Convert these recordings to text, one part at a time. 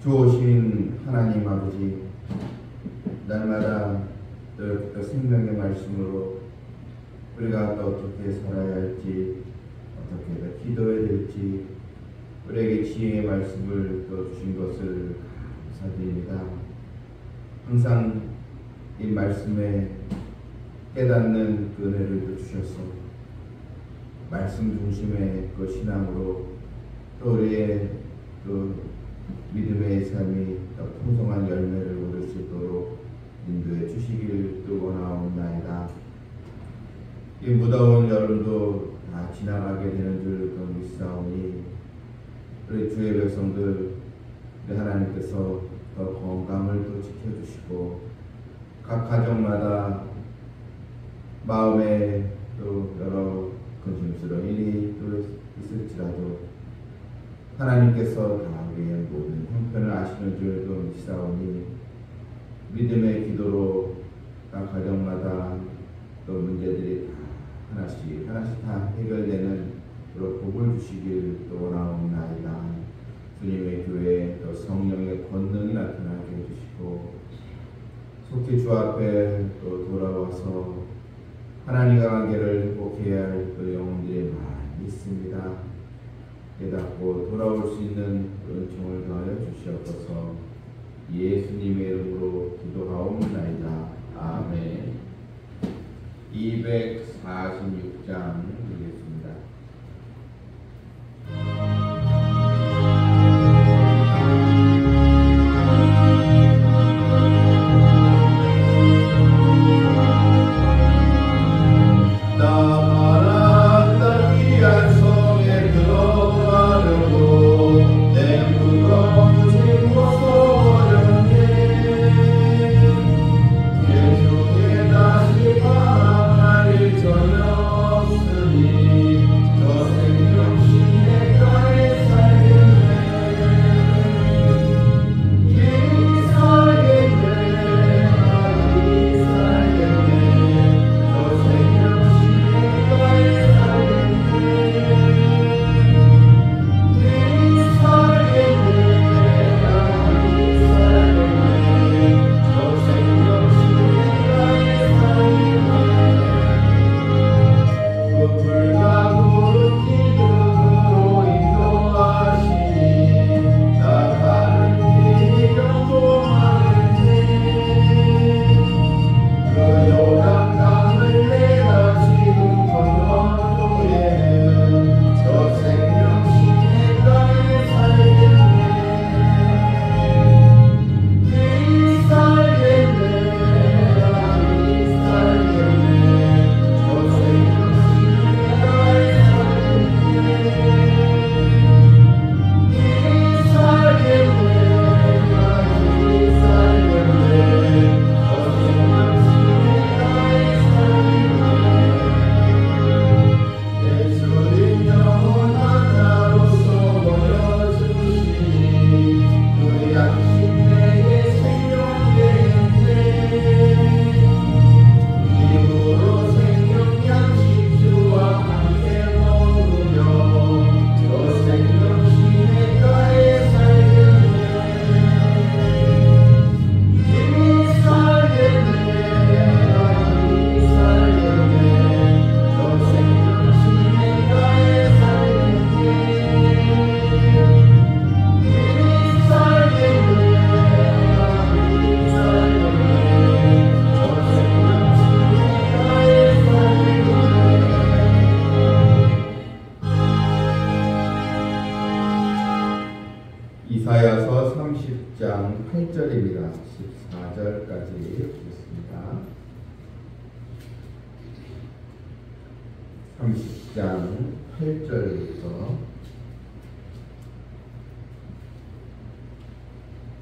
좋으신 하나님 아버지, 날마다 또 생명의 말씀으로 우리가 또 어떻게 살아야 할지, 어떻게 더 기도해야 될지 우리에게 지혜의 말씀을 또 주신 것을 감사드립니다. 항상 이 말씀에 깨닫는 그 은혜를 주셔서 말씀 중심의 그 신앙으로 또 우리의 그 믿음의 삶이 더 풍성한 열매를 얻을 수 있도록 인도해 주시기를 또 원하옵나이다. 이 무더운 여름도 다 지나가게 되는 줄 믿사오니 우리 주의 백성들, 우리 하나님께서 더 건강을 또 지켜주시고 각 가정마다 마음에 또 여러 근심스러운 일이 또 있을지라도 하나님께서 다 우리의 모든 형편을 아시는 줄도 믿사오니 믿음의 기도로 각 가정마다 또 문제들이 다 하나씩 다 해결되는 그런 복을 주시길 또 원하옵나이다. 주님의 교회에 또 성령의 권능이 나타나게 해주시고 속히 주 앞에 또 돌아와서 하나님과 관계를 회복해야 할 그 영혼들이 많이 있습니다. 깨닫고 돌아올 수 있는 은총을 더하여 주시옵소서. 예수님의 이름으로 기도하옵나이다. 아멘. 246장 읽겠습니다. 이사야서 30장 8절입니다. 14절까지 읽겠습니다. 30장 8절부터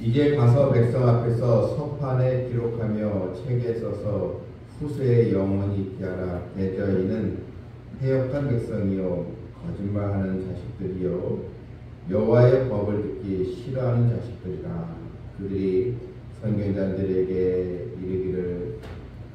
이제 가서 백성 앞에서 서판에 기록하며 책에 써서 후세에 영원히 있게 하라. 대저 이는 패역한 백성이요 거짓말하는 자식들이요 여호와의 법을 듣기 싫어하는 자식들이라. 그들이 선견자들에게 이르기를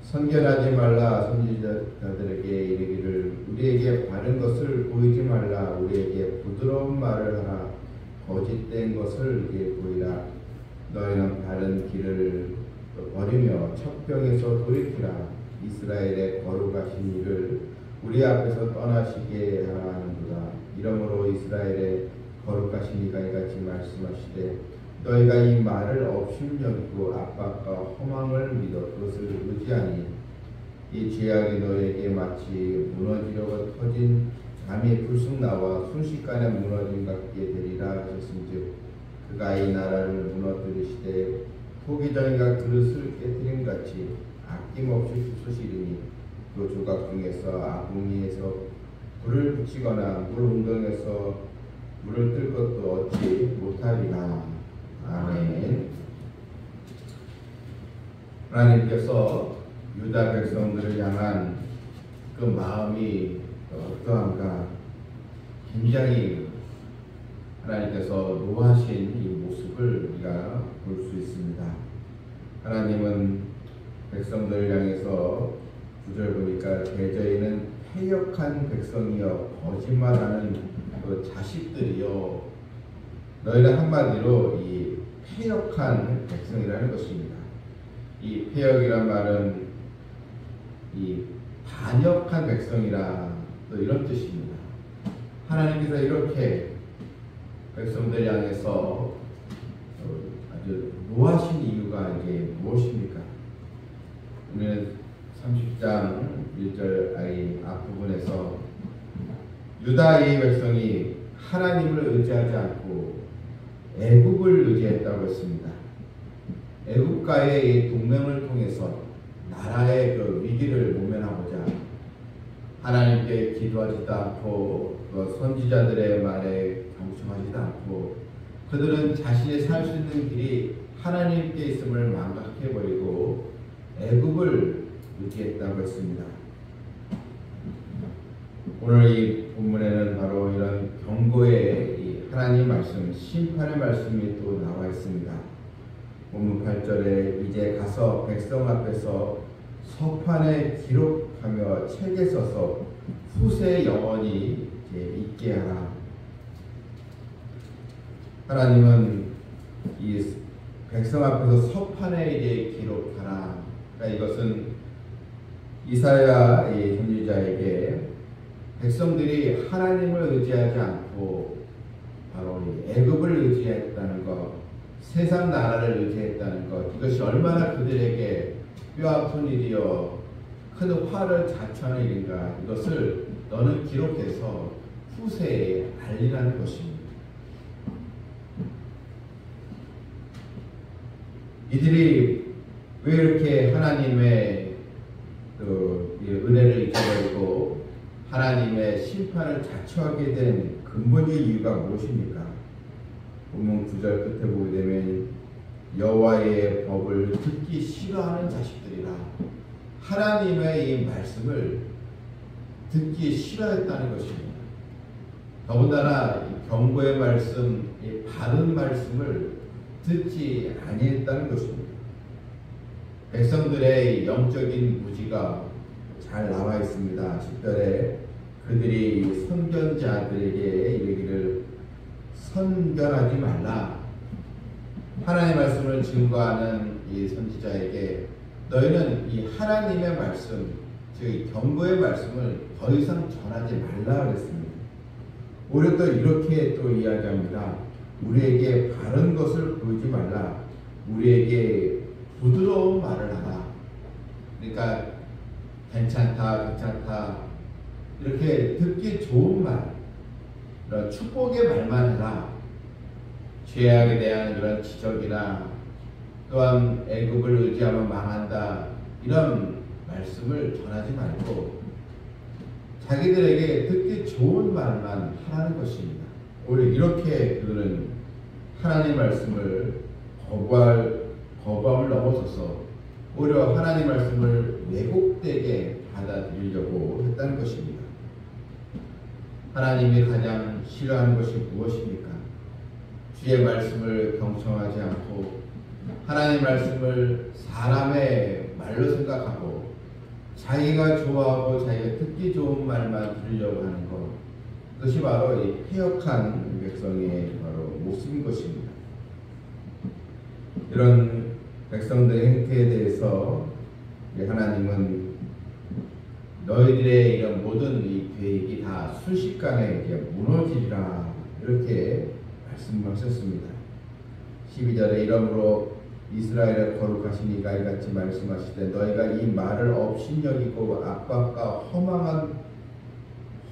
선견하지 말라. 선지자들에게 이르기를 우리에게 바른 것을 보이지 말라. 우리에게 부드러운 말을 하라. 거짓된 것을 이게 보이라. 너희는 바른 길을 버리며 첩경에서 돌이키라. 이스라엘의 거룩하신 이를 우리 앞에서 떠나시게 하라 하는도다. 이러므로 이스라엘의 거룩하신 이가 이같이 말씀하시되 너희가 이 말을 없음 여기고 압박과 허망을 믿어 그것을 의지하니 이 죄악이 너희에게 마치 무너지려고 터진 잠이 불쑥 나와 순식간에 무너짐 같게 되리라 하셨은즉 그가 이 나라를 무너뜨리시되 포기전인가 그릇을 깨뜨림 같이 아낌없이 부수시리니 그 조각 중에서 아궁이에서 불을 붙이거나 물 웅덩에서 물을 뜰 것도 얻지 못하리라. 아멘. 하나님께서 유다 백성들을 향한 그 마음이 어떠한가, 굉장히 하나님께서 노하신 이 모습을 우리가 볼 수 있습니다. 하나님은 백성들을 향해서 9절 보니까 대저희는 패역한 백성이여 거짓말하는 그 자식들이여. 너희는 한마디로 이 패역한 백성이라는 것입니다. 이 패역이란 말은 이 반역한 백성이라 또 이런 뜻입니다. 하나님께서 이렇게 백성들 향해서 아주 노하신 이유가 이게 무엇입니까? 우리는 30장 1절 앞부분에서 유다의 백성이 하나님을 의지하지 않고 애굽을 의지했다고 했습니다. 애굽과의 동맹을 통해서 나라의 그 위기를 모면하고자 하나님께 기도하지도 않고 그 선지자들의 말에 경청하지도 않고 그들은 자신이 살 수 있는 길이 하나님께 있음을 망각해버리고 애굽을 의지했다고 했습니다. 오늘 이 본문에는 바로 이런 경고의 이 하나님 말씀, 심판의 말씀이 또 나와 있습니다. 본문 8절에 이제 가서 백성 앞에서 서판에 기록하며 책에 써서 후세 영원히 있게 하라. 하나님은 이 백성 앞에서 서판에 이제 기록하라. 그러니까 이것은 이사야 선지자에게 백성들이 하나님을 의지하지 않고 바로 애굽을 의지했다는 것, 세상 나라를 의지했다는 것, 이것이 얼마나 그들에게 뼈아픈 일이요 큰 화를 자초하는 일인가, 이것을 너는 기록해서 후세에 알리라는 것입니다. 이들이 왜 이렇게 하나님의 그 은혜를 잊어버리고 하나님의 심판을 자초하게 된 근본적 이유가 무엇입니까? 본문 9절 끝에 보게 되면 여호와의 법을 듣기 싫어하는 자식들이라. 하나님의 이 말씀을 듣기 싫어했다는 것입니다. 더군다나 경고의 말씀, 이 바른 말씀을 듣지 아니했다는 것입니다. 백성들의 영적인 무지가 잘 나와 있습니다. 10절에 그들이 선견자들에게 이르기를 선견하지 말라. 하나님의 말씀을 증거하는 이 선지자에게 너희는 이 하나님의 말씀, 즉 경고의 말씀을 더 이상 전하지 말라 그랬습니다. 오히려 또 이렇게 또 이야기합니다. 우리에게 바른 것을 보이지 말라. 우리에게 부드러운 말을 하라. 그러니까 괜찮다 이렇게 듣기 좋은 말, 이런 축복의 말만 해라. 죄악에 대한 이런 지적이나 또한 애굽을 의지하면 망한다, 이런 말씀을 전하지 말고 자기들에게 듣기 좋은 말만 하라는 것입니다. 오히려 이렇게 그들은 하나님 말씀을 거부함을 넘어서서 오히려 하나님 말씀을 왜곡되게 받아들이려고 했다는 것입니다. 하나님이 가장 싫어하는 것이 무엇입니까? 주의 말씀을 경청하지 않고 하나님 말씀을 사람의 말로 생각하고 자기가 좋아하고 자기가 듣기 좋은 말만 들으려고 하는 것, 그것이 바로 이 패역한 백성의 바로 모습인 것입니다. 이런 백성들의 행태에 대해서 하나님은 너희들의 이런 모든 이 계획이 다 순식간에 무너지리라 이렇게 말씀하셨습니다. 12절에 이러므로 이스라엘의 거룩하신 이가 이같이 말씀하시되 너희가 이 말을 업신여기고 압박과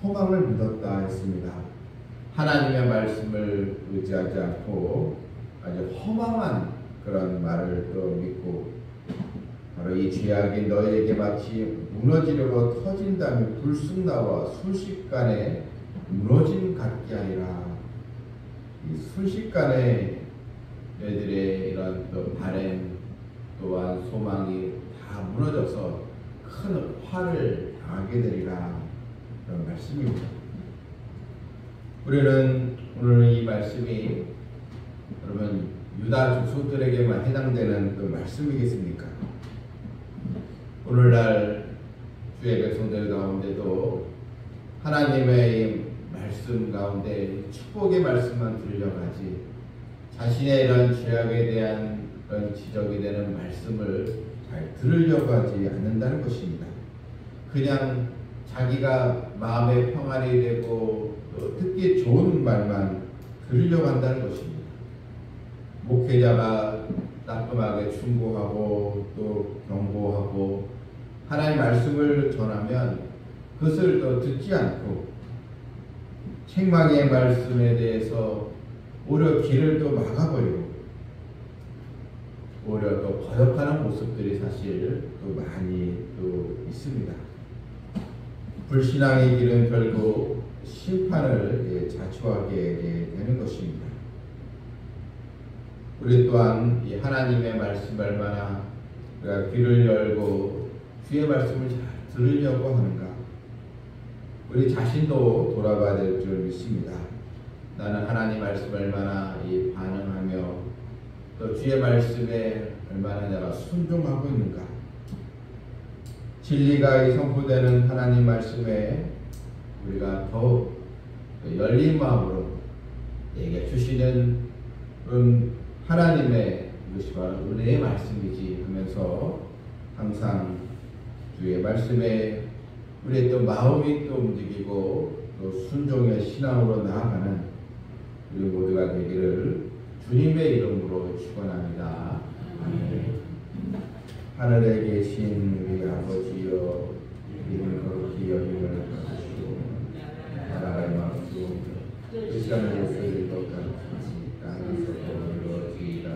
허망을 믿었다 했습니다. 하나님의 말씀을 의지하지 않고 아주 허망한 그런 말을 또 믿고 바로 이 죄악이 너희에게 마치 무너지려고 터진다면 불쑥 나와 순식간에 무너짐 같게 하리라. 이 순식간에 너희들의 이런 또 바램 또한 소망이 다 무너져서 큰 화를 당하게 되리라. 그런 말씀입니다. 우리는 오늘 이 말씀이 여러분 유다 족속들에게만 해당되는 그 말씀이겠습니까? 오늘날 주의 백성들 가운데도 하나님의 말씀 가운데 축복의 말씀만 들려가지 자신의 이런 죄악에 대한 그런 지적이 되는 말씀을 잘 들으려고 하지 않는다는 것입니다. 그냥 자기가 마음의 평안이 되고 또 듣기 좋은 말만 들으려고 한다는 것입니다. 목회자가 따끔하게 충고하고 또 경고하고 하나님의 말씀을 전하면 그것을 또 듣지 않고 책망의 말씀에 대해서 오히려 길을 또 막아버리고 오히려 또 거역하는 모습들이 사실 또 많이 또 있습니다. 불신앙의 길은 결국 심판을 자초하게 되는 것입니다. 우리 또한 이 하나님의 말씀 얼마나 우리가 귀를 열고 주의 말씀을 잘 들으려고 하는가, 우리 자신도 돌아봐야 될 줄 믿습니다. 나는 하나님 말씀 얼마나 반응하며 또 주의 말씀에 얼마나 내가 순종하고 있는가. 진리가 선포되는 하나님 말씀에 우리가 더욱 열린 마음으로 내게 주시는 하나님의 이것이 바로 은혜의 말씀이지 하면서 항상 주의 말씀에 우리의 또 마음이 또 움직이고 또 순종의 신앙으로 나아가는 우리 모두가 되기를 주님의 이름으로 축원합니다. 아멘. 하늘에 계신 우리 아버지여, 이름을 거룩히 여김을 받으시고 나라가 임하옵소서. 뜻이 하늘에서 것 같이 땅에서도 이루어지이다.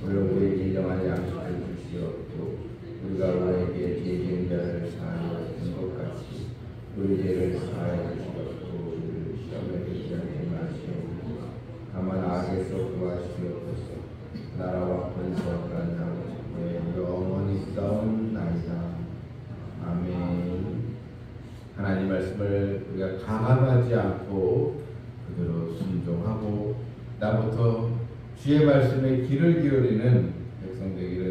오늘 우리에게 일용할 양식을 주시옵고 우리가 우리에게 죄진 자를 사하여 준 것 같이 우리 죄를 사하여 주시옵고 우리를 시험에 들지 않게 마시옵고 다만 악에서 구하시옵소서. 나라와 권세와 나라와 영원히 싸움나이다. 아멘. 하나님 말씀을 우리가 가감하지 않고 그대로 순종하고 나부터 주의 말씀에 귀를 기울이는 백성 되기를